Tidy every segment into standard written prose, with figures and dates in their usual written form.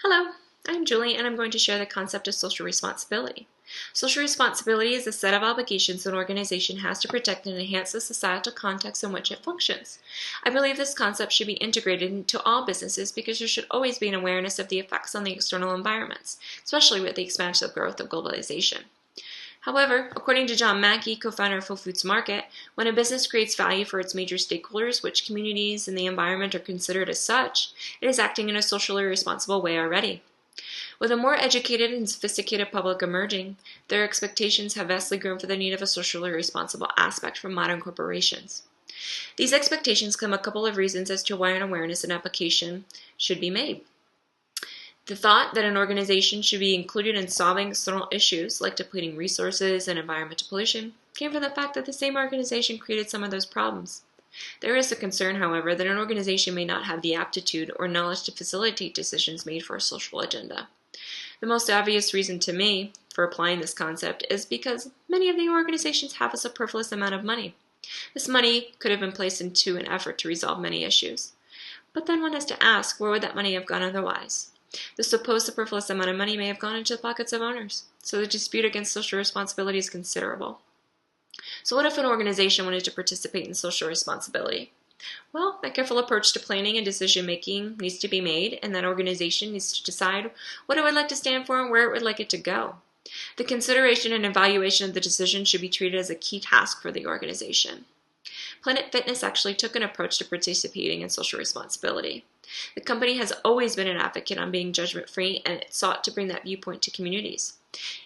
Hello, I'm Julie, and I'm going to share the concept of social responsibility. Social responsibility is a set of obligations an organization has to protect and enhance the societal context in which it functions. I believe this concept should be integrated into all businesses because there should always be an awareness of the effects on the external environments, especially with the expansive growth of globalization. However, according to John Mackey, co-founder of Whole Foods Market, when a business creates value for its major stakeholders, which communities and the environment are considered as such, it is acting in a socially responsible way already. With a more educated and sophisticated public emerging, their expectations have vastly grown for the need of a socially responsible aspect from modern corporations. These expectations come a couple of reasons as to why an awareness and application should be made. The thought that an organization should be included in solving external issues like depleting resources and environmental pollution came from the fact that the same organization created some of those problems. There is a concern, however, that an organization may not have the aptitude or knowledge to facilitate decisions made for a social agenda. The most obvious reason to me for applying this concept is because many of the organizations have a superfluous amount of money. This money could have been placed into an effort to resolve many issues. But then one has to ask, where would that money have gone otherwise? The supposed superfluous amount of money may have gone into the pockets of owners, so the dispute against social responsibility is considerable. So what if an organization wanted to participate in social responsibility? Well, a careful approach to planning and decision-making needs to be made, and that organization needs to decide what it would like to stand for and where it would like it to go. The consideration and evaluation of the decision should be treated as a key task for the organization. Planet Fitness actually took an approach to participating in social responsibility. The company has always been an advocate on being judgment-free, and it sought to bring that viewpoint to communities.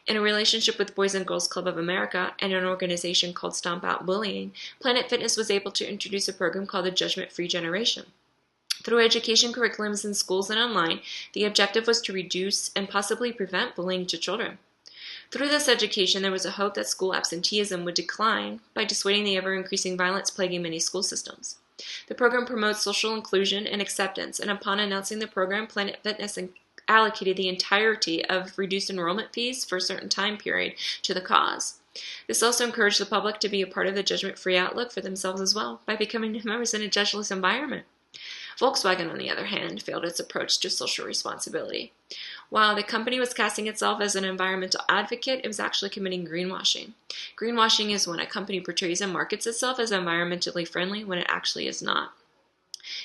In a relationship with Boys and Girls Club of America and an organization called Stomp Out Bullying, Planet Fitness was able to introduce a program called the Judgment-Free Generation. Through education curriculums in schools and online, the objective was to reduce and possibly prevent bullying to children. Through this education, there was a hope that school absenteeism would decline by dissuading the ever-increasing violence plaguing many school systems. The program promotes social inclusion and acceptance, and upon announcing the program, Planet Fitness allocated the entirety of reduced enrollment fees for a certain time period to the cause. This also encouraged the public to be a part of the judgment-free outlook for themselves as well by becoming members in a judgeless environment. Volkswagen, on the other hand, failed its approach to social responsibility. While the company was casting itself as an environmental advocate, it was actually committing greenwashing. Greenwashing is when a company portrays and markets itself as environmentally friendly when it actually is not.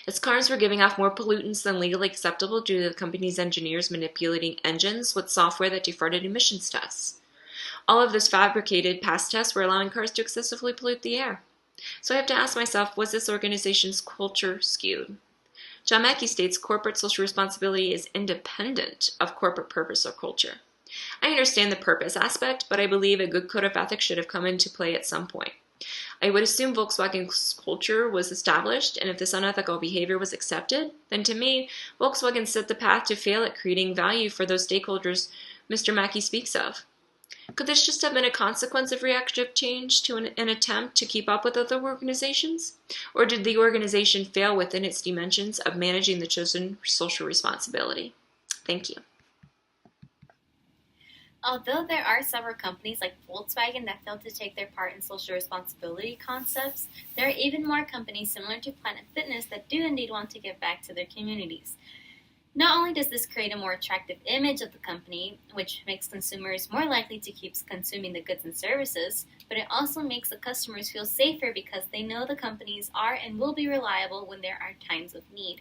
Its cars were giving off more pollutants than legally acceptable due to the company's engineers manipulating engines with software that defrauded emissions tests. All of those fabricated past tests were allowing cars to excessively pollute the air. So I have to ask myself, was this organization's culture skewed? John Mackey states corporate social responsibility is independent of corporate purpose or culture. I understand the purpose aspect, but I believe a good code of ethics should have come into play at some point. I would assume Volkswagen's culture was established, and if this unethical behavior was accepted, then to me, Volkswagen set the path to fail at creating value for those stakeholders Mr. Mackey speaks of. Could this just have been a consequence of reactive change to an attempt to keep up with other organizations? Or did the organization fail within its dimensions of managing the chosen social responsibility? Thank you. Although there are several companies like Volkswagen that fail to take their part in social responsibility concepts, there are even more companies similar to Planet Fitness that do indeed want to give back to their communities. Not only does this create a more attractive image of the company, which makes consumers more likely to keep consuming the goods and services, but it also makes the customers feel safer because they know the companies are and will be reliable when there are times of need.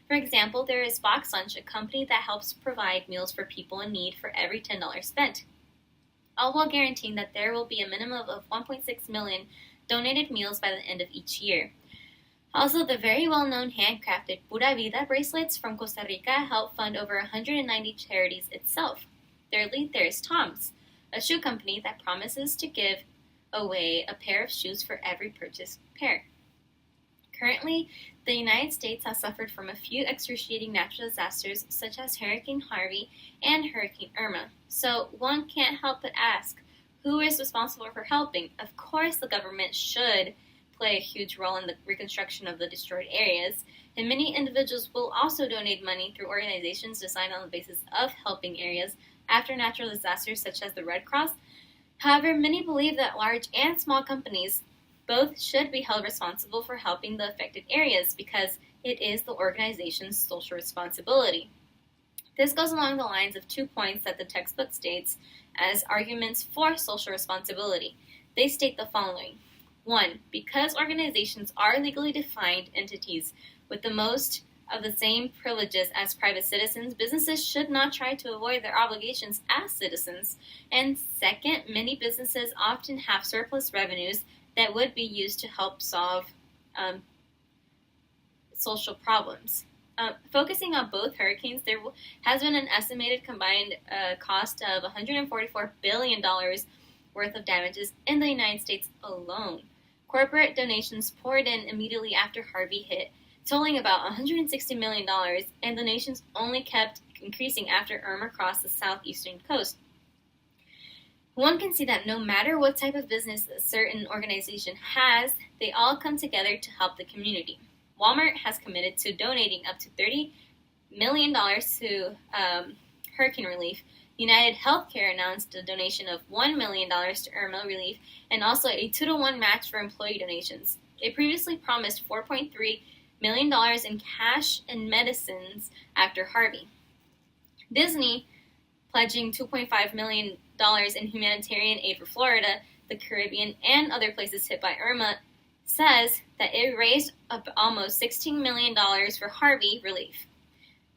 For example, there is Box Lunch, a company that helps provide meals for people in need for every $10 spent, all while guaranteeing that there will be a minimum of 1.6 million donated meals by the end of each year. Also, the very well-known handcrafted Pura Vida bracelets from Costa Rica help fund over 190 charities itself. Thirdly, there is Tom's, a shoe company that promises to give away a pair of shoes for every purchased pair. Currently, the United States has suffered from a few excruciating natural disasters such as Hurricane Harvey and Hurricane Irma. So one can't help but ask, who is responsible for helping? Of course the government should play a huge role in the reconstruction of the destroyed areas, and many individuals will also donate money through organizations designed on the basis of helping areas after natural disasters such as the Red Cross. However, many believe that large and small companies both should be held responsible for helping the affected areas because it is the organization's social responsibility. This goes along the lines of 2 points that the textbook states as arguments for social responsibility. They state the following. 1. Because organizations are legally defined entities with the most of the same privileges as private citizens, businesses should not try to avoid their obligations as citizens. And second, many businesses often have surplus revenues that would be used to help solve social problems. Focusing on both hurricanes, there has been an estimated combined cost of $144 billion worth of damages in the United States alone. Corporate donations poured in immediately after Harvey hit, totaling about $160 million, and donations only kept increasing after Irma crossed the southeastern coast. One can see that no matter what type of business a certain organization has, they all come together to help the community. Walmart has committed to donating up to $30 million to hurricane relief. United Healthcare announced a donation of $1 million to Irma relief and also a 2-to-1 match for employee donations. It previously promised $4.3 million in cash and medicines after Harvey. Disney, pledging $2.5 million in humanitarian aid for Florida, the Caribbean, and other places hit by Irma, says that it raised up almost $16 million for Harvey relief.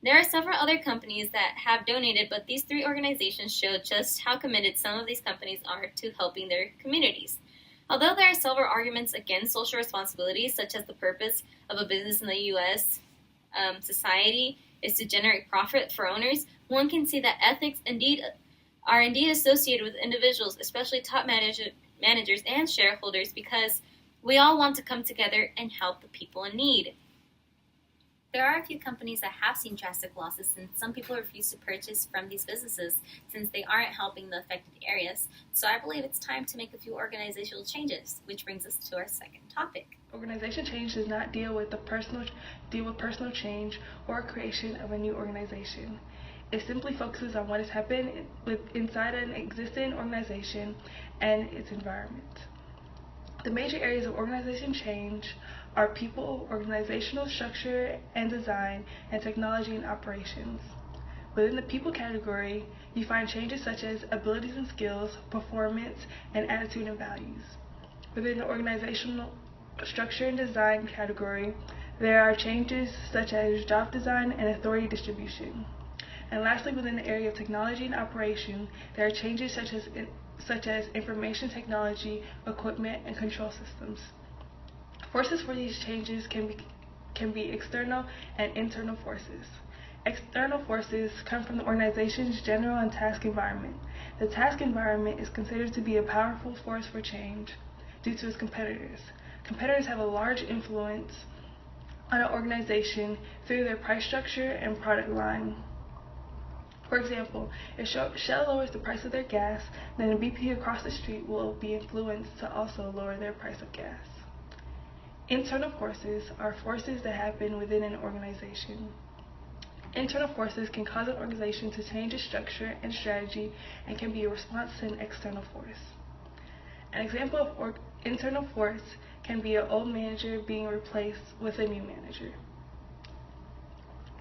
There are several other companies that have donated, but these 3 organizations show just how committed some of these companies are to helping their communities. Although there are several arguments against social responsibility, such as the purpose of a business in the U.S. Society is to generate profit for owners, one can see that ethics are indeed associated with individuals, especially top managers and shareholders, because we all want to come together and help the people in need. There are a few companies that have seen drastic losses, and some people refuse to purchase from these businesses since they aren't helping the affected areas. So I believe it's time to make a few organizational changes, which brings us to our second topic. Organization change does not deal with personal change or creation of a new organization. It simply focuses on what has happened inside an existing organization and its environment. The major areas of organization change are people, organizational structure and design, and technology and operations. Within the people category, you find changes such as abilities and skills, performance, and attitude and values. Within the organizational structure and design category, there are changes such as job design and authority distribution. And lastly, within the area of technology and operation, there are changes such as information technology, equipment, and control systems. Forces for these changes can be external and internal forces. External forces come from the organization's general and task environment. The task environment is considered to be a powerful force for change due to its competitors. Competitors have a large influence on an organization through their price structure and product line. For example, if Shell lowers the price of their gas, then a BP across the street will be influenced to also lower their price of gas. Internal forces are forces that happen within an organization. Internal forces can cause an organization to change its structure and strategy and can be a response to an external force. An example of internal force can be an old manager being replaced with a new manager.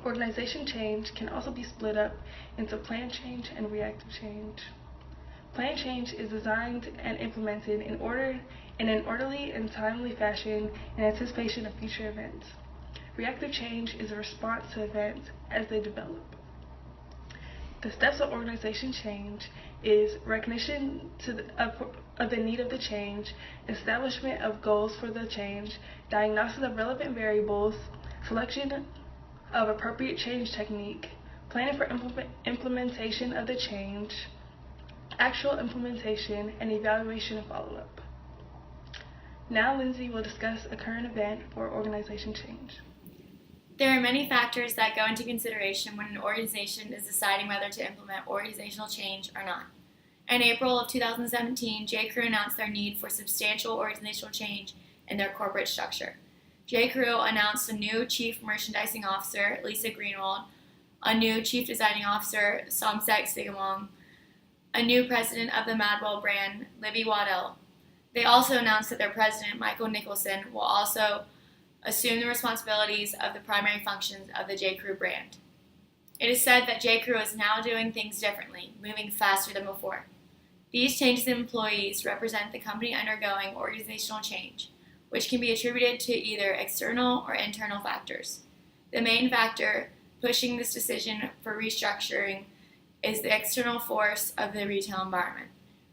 Organization change can also be split up into planned change and reactive change. Planned change is designed and implemented in an orderly and timely fashion in anticipation of future events. Reactive change is a response to events as they develop. The steps of organization change is recognition of the need of the change, establishment of goals for the change, diagnosis of relevant variables, selection of appropriate change technique, planning for implementation of the change, actual implementation, and evaluation and follow-up. Now Lindsay will discuss a current event for organization change. There are many factors that go into consideration when an organization is deciding whether to implement organizational change or not. In April of 2017, J.Crew announced their need for substantial organizational change in their corporate structure. J.Crew announced a new Chief Merchandising Officer, Lisa Greenwald, a new Chief Designing Officer, Somsek Sigamong, a new president of the Madwell brand, Libby Waddell. They also announced that their president, Michael Nicholson, will also assume the responsibilities of the primary functions of the J.Crew brand. It is said that J.Crew is now doing things differently, moving faster than before. These changes in employees represent the company undergoing organizational change, which can be attributed to either external or internal factors. The main factor pushing this decision for restructuring is the external force of the retail environment.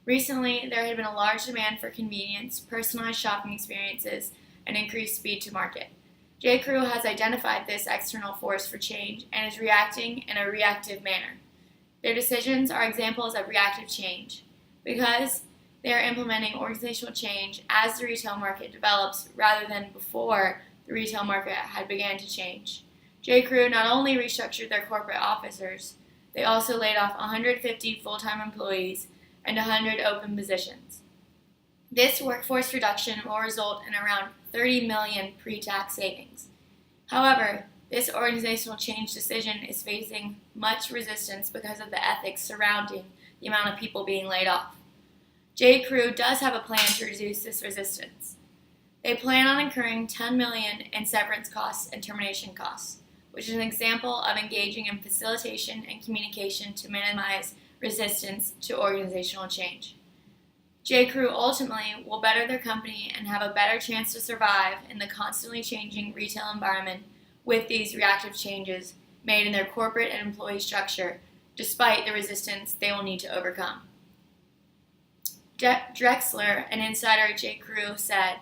Recently, there had been a large demand for convenience, personalized shopping experiences, and increased speed to market. J.Crew has identified this external force for change and is reacting in a reactive manner. Their decisions are examples of reactive change because they are implementing organizational change as the retail market develops rather than before the retail market had begun to change. J.Crew not only restructured their corporate officers, they also laid off 150 full-time employees and 100 open positions. This workforce reduction will result in around $30 million pre-tax savings. However, this organizational change decision is facing much resistance because of the ethics surrounding the amount of people being laid off. J.Crew does have a plan to reduce this resistance. They plan on incurring $10 million in severance costs and termination costs, which is an example of engaging in facilitation and communication to minimize resistance to organizational change. J.Crew ultimately will better their company and have a better chance to survive in the constantly changing retail environment with these reactive changes made in their corporate and employee structure, despite the resistance they will need to overcome. Drexler, an insider at J.Crew, said,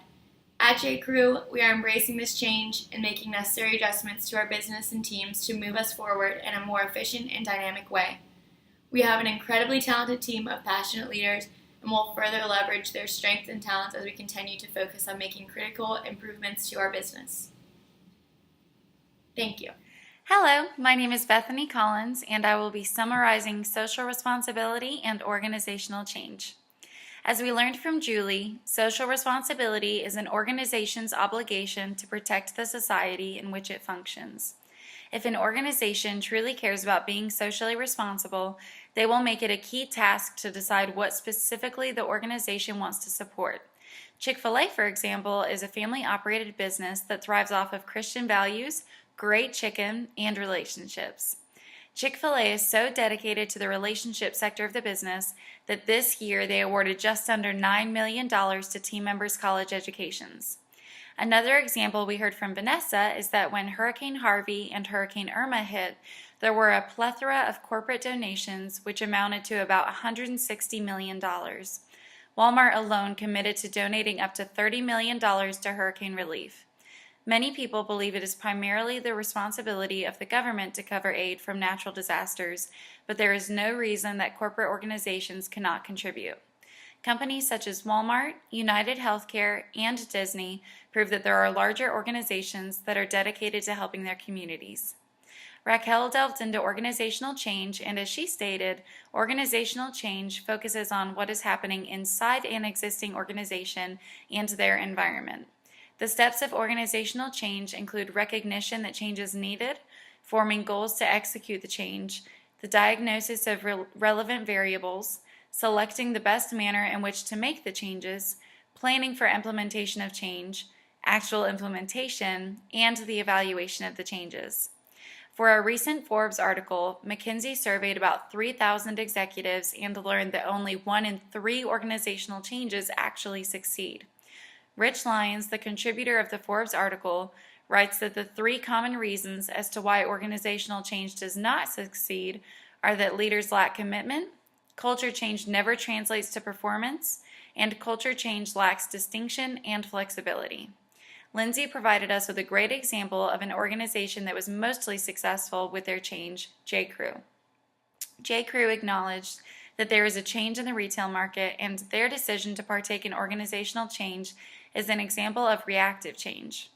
"At J.Crew, we are embracing this change and making necessary adjustments to our business and teams to move us forward in a more efficient and dynamic way. We have an incredibly talented team of passionate leaders and will further leverage their strengths and talents as we continue to focus on making critical improvements to our business." Thank you. Hello, my name is Bethany Collins, and I will be summarizing social responsibility and organizational change. As we learned from Julie, social responsibility is an organization's obligation to protect the society in which it functions. If an organization truly cares about being socially responsible, they will make it a key task to decide what specifically the organization wants to support. Chick-fil-A, for example, is a family-operated business that thrives off of Christian values, great chicken, and relationships. Chick-fil-A is so dedicated to the relationship sector of the business that this year they awarded just under $9 million to team members' college educations. Another example we heard from Vanessa is that when Hurricane Harvey and Hurricane Irma hit, there were a plethora of corporate donations which amounted to about $160 million. Walmart alone committed to donating up to $30 million to hurricane relief. Many people believe it is primarily the responsibility of the government to cover aid from natural disasters, but there is no reason that corporate organizations cannot contribute. Companies such as Walmart, United Healthcare, and Disney prove that there are larger organizations that are dedicated to helping their communities. Raquel delved into organizational change, and as she stated, organizational change focuses on what is happening inside an existing organization and their environment. The steps of organizational change include recognition that change is needed, forming goals to execute the change, the diagnosis of relevant variables, selecting the best manner in which to make the changes, planning for implementation of change, actual implementation, and the evaluation of the changes. For a recent Forbes article, McKinsey surveyed about 3,000 executives and learned that only 1 in 3 organizational changes actually succeed. Rich Lyons, the contributor of the Forbes article, writes that the 3 common reasons as to why organizational change does not succeed are that leaders lack commitment, culture change never translates to performance, and culture change lacks distinction and flexibility. Lindsay provided us with a great example of an organization that was mostly successful with their change, J.Crew. J.Crew acknowledged that there is a change in the retail market, and their decision to partake in organizational change is an example of reactive change.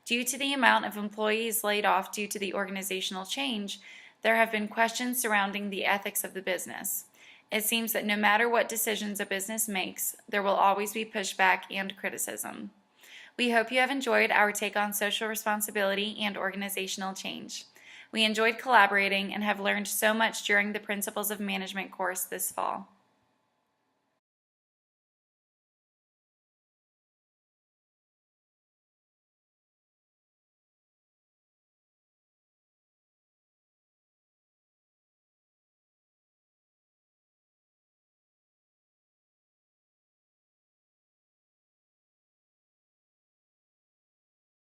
Due to the amount of employees laid off due to the organizational change, there have been questions surrounding the ethics of the business. It seems that no matter what decisions a business makes, there will always be pushback and criticism. We hope you have enjoyed our take on social responsibility and organizational change. We enjoyed collaborating and have learned so much during the Principles of Management course this fall.